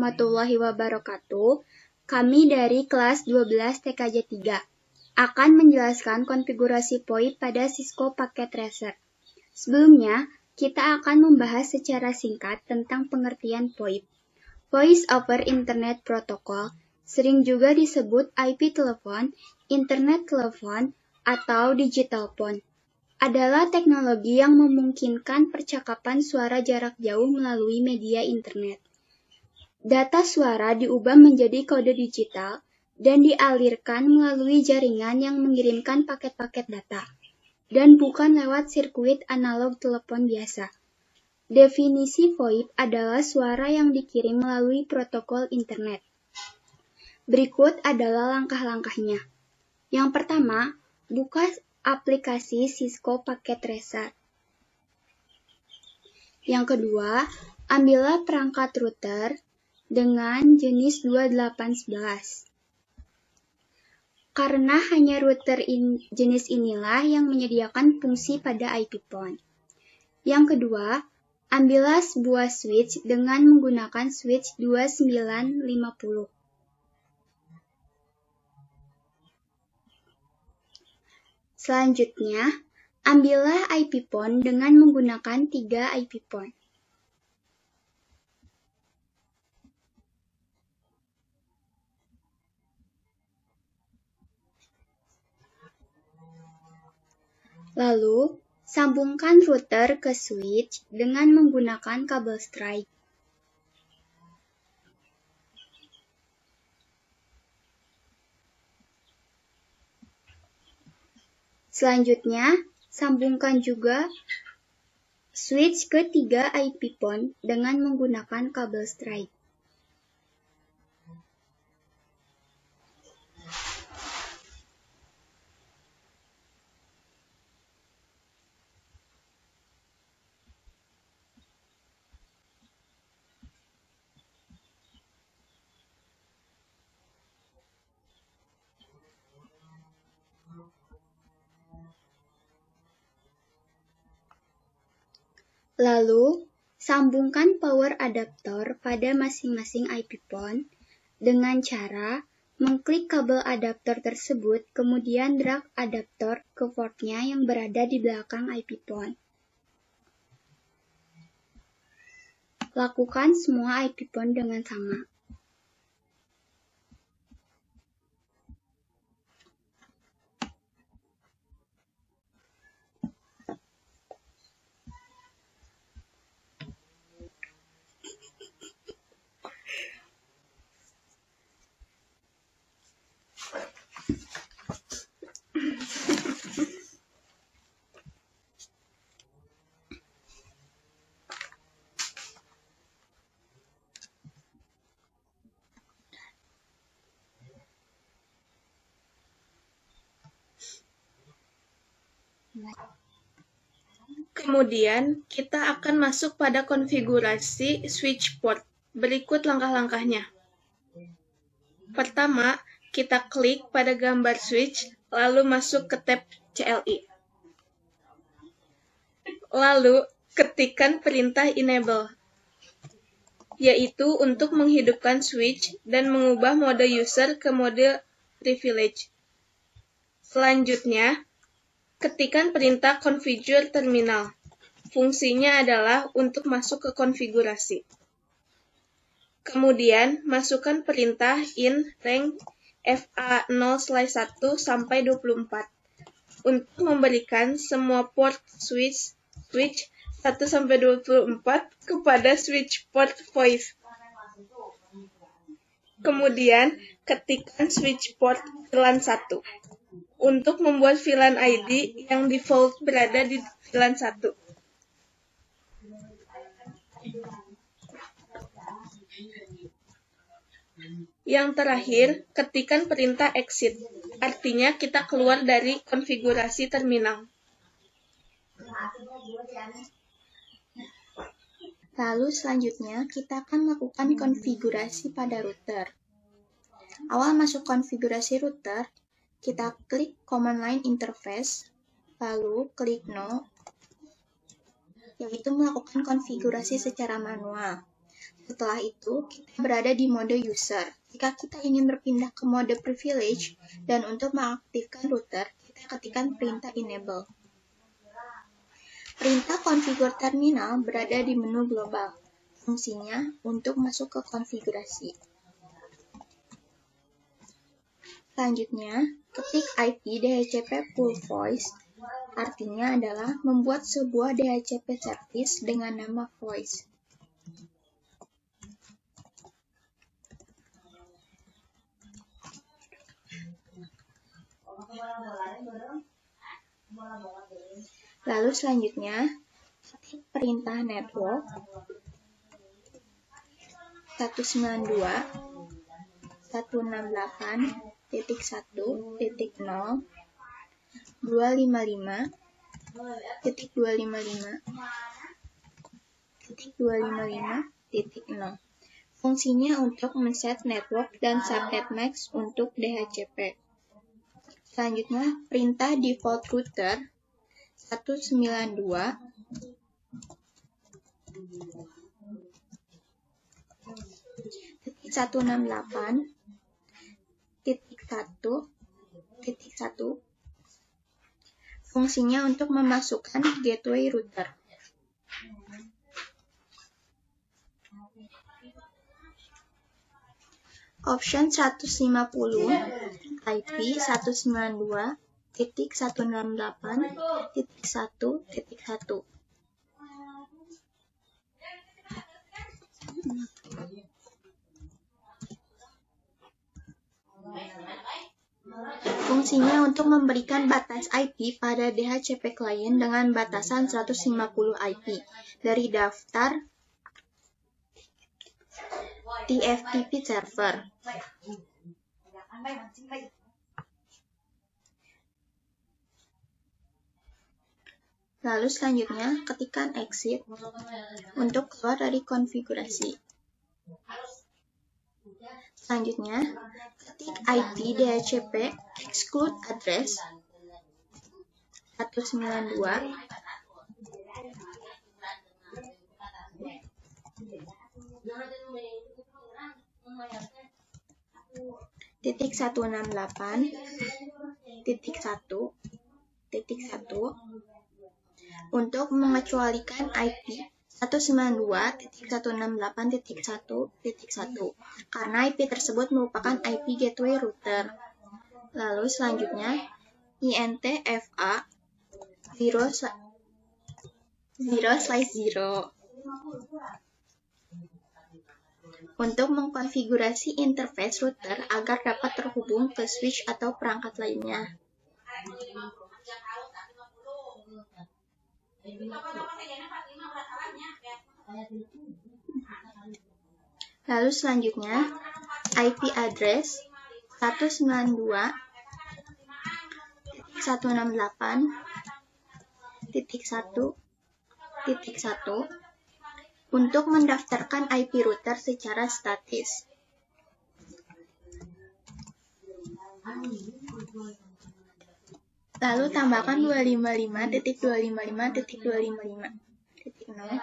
warahmatullahi wabarakatuh. Kami dari kelas 12 TKJ 3 akan menjelaskan konfigurasi VoIP pada Cisco Packet Tracer. Sebelumnya, kita akan membahas secara singkat tentang pengertian VoIP. Voice over Internet Protocol sering juga disebut IP telepon, internet telepon, atau digital phone. Adalah teknologi yang memungkinkan percakapan suara jarak jauh melalui media internet. Data suara diubah menjadi kode digital dan dialirkan melalui jaringan yang mengirimkan paket-paket data, dan bukan lewat sirkuit analog telepon biasa. Definisi VoIP adalah suara yang dikirim melalui protokol internet. Berikut adalah langkah-langkahnya. Yang pertama, buka aplikasi Cisco Packet Tracer. Yang kedua, ambillah perangkat router dengan jenis 2811. Karena hanya router jenis inilah yang menyediakan fungsi pada IP phone. Yang kedua, ambillah sebuah switch dengan menggunakan switch 2950. Selanjutnya, ambillah IP phone dengan menggunakan 3 IP phone. Lalu, sambungkan router ke switch dengan menggunakan kabel strike. Selanjutnya, sambungkan juga switch ke 3 IP phone dengan menggunakan kabel strike. Lalu, sambungkan power adaptor pada masing-masing IP phone dengan cara mengklik kabel adaptor tersebut, kemudian drag adaptor ke portnya yang berada di belakang IP phone. Lakukan semua IP phone dengan sama. Kemudian, kita akan masuk pada konfigurasi switch port. Berikut langkah-langkahnya. Pertama, kita klik pada gambar switch, lalu masuk ke tab CLI. Lalu, ketikkan perintah enable, yaitu untuk menghidupkan switch dan mengubah mode user ke mode privilege. Selanjutnya, ketikkan perintah configure terminal. Fungsinya adalah untuk masuk ke konfigurasi. Kemudian, masukkan perintah in range FA0/1 sampai 24 untuk memberikan semua port switch 1 sampai 24 kepada switch port voice. Kemudian, ketikkan switch port VLAN 1 untuk membuat VLAN ID yang default berada di VLAN 1. Yang terakhir, ketikkan perintah exit, artinya kita keluar dari konfigurasi terminal. Lalu selanjutnya, kita akan melakukan konfigurasi pada router. Awal masuk konfigurasi router, kita klik command line interface, lalu klik no, yaitu melakukan konfigurasi secara manual. Setelah itu, kita berada di mode user. Jika kita ingin berpindah ke mode privilege, dan untuk mengaktifkan router, kita ketikkan perintah enable. Perintah configure terminal berada di menu global. Fungsinya untuk masuk ke konfigurasi. Selanjutnya, ketik IP DHCP full voice, artinya adalah membuat sebuah DHCP service dengan nama voice. Lalu selanjutnya, ketik perintah network 192.168.0.255.255.0. Fungsinya untuk men-set network dan subnet max untuk DHCP. Selanjutnya, perintah default router 192.168.1.1. Fungsinya untuk memasukkan gateway router. Option 150 IP 192.168.1.1. Fungsinya untuk memberikan batas IP pada DHCP client dengan batasan 150 IP dari daftar TFTP server. Lalu selanjutnya, ketikkan exit untuk keluar dari konfigurasi. Selanjutnya, ketik IP DHCP exclude address 192. Titik 168.1.1 untuk mengecualikan IP 192.168.1.1 karena IP tersebut merupakan IP gateway router. Lalu selanjutnya INTFA 0/0 untuk mengkonfigurasi interface router agar dapat terhubung ke switch atau perangkat lainnya. Lalu selanjutnya IP address 192.168.1.1 untuk mendaftarkan IP router secara statis. Lalu tambahkan 255.255.255.0.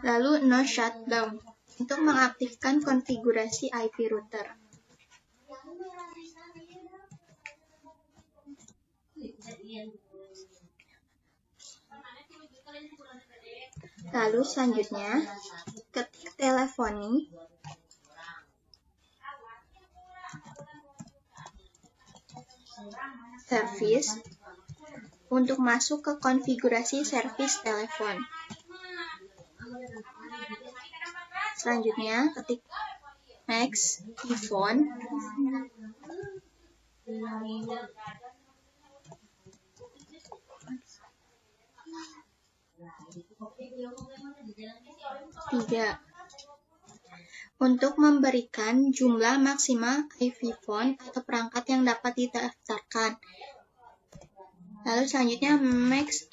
Lalu no shutdown untuk mengaktifkan konfigurasi IP router. Lalu selanjutnya, ketik teleponi service untuk masuk ke konfigurasi service telepon. Selanjutnya, ketik next phone. Tiga. Untuk memberikan jumlah maksimal IP phone atau perangkat yang dapat didaftarkan. Lalu selanjutnya max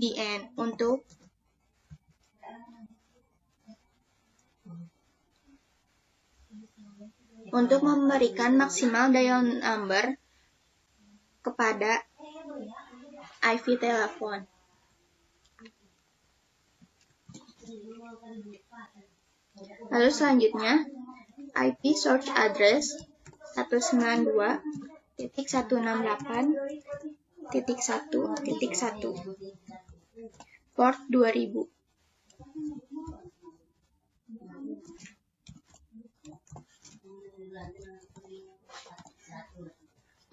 IDN untuk memberikan maksimal dial number kepada IP telepon. Lalu selanjutnya, IP source address 192.168.1.1 port 2000.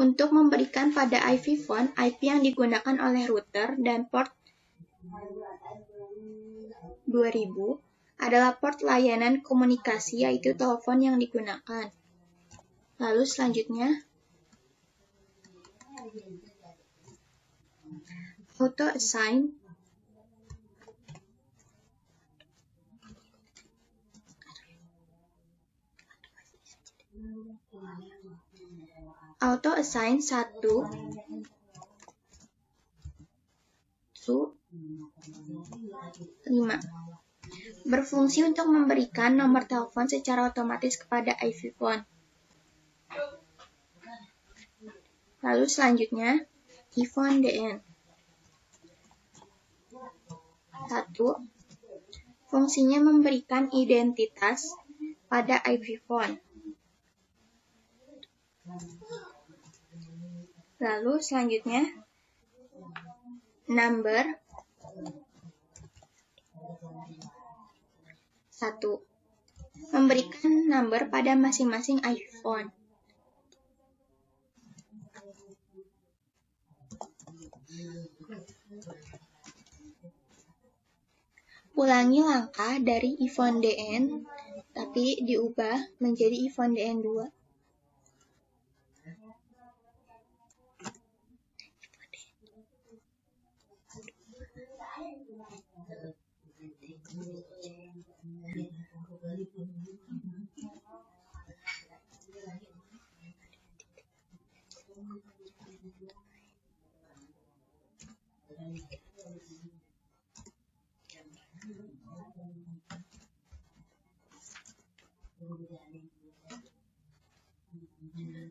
Untuk memberikan pada IP phone, IP yang digunakan oleh router dan port 2000 adalah port layanan komunikasi, yaitu telepon yang digunakan. Lalu selanjutnya, auto assign auto assign 1 to 5 berfungsi untuk memberikan nomor telepon secara otomatis kepada IP phone. Lalu selanjutnya, iPhone DN 1. Fungsinya memberikan identitas pada IP phone. Lalu selanjutnya, number 1. Memberikan number pada masing-masing iPhone. Ulangi langkah dari iPhone DN, tapi diubah menjadi iPhone DN 2.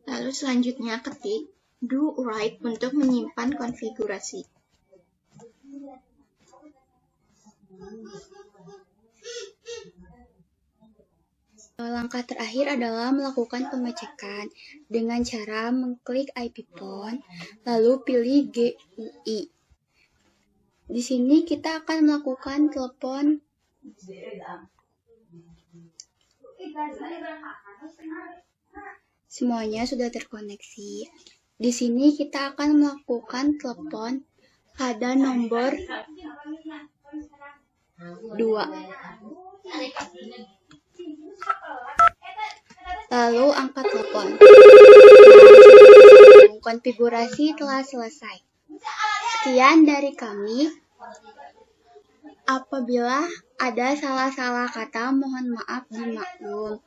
Lalu selanjutnya ketik do write untuk menyimpan konfigurasi. Langkah terakhir adalah melakukan pengecekan dengan cara mengklik IP phone, lalu pilih GUI. Di sini kita akan melakukan telepon. Semuanya sudah terkoneksi. Di sini kita akan melakukan telepon pada nomor 2. Lalu angkat telepon. Konfigurasi telah selesai. Sekian dari kami. Apabila ada salah-salah kata, mohon maaf dimaklum.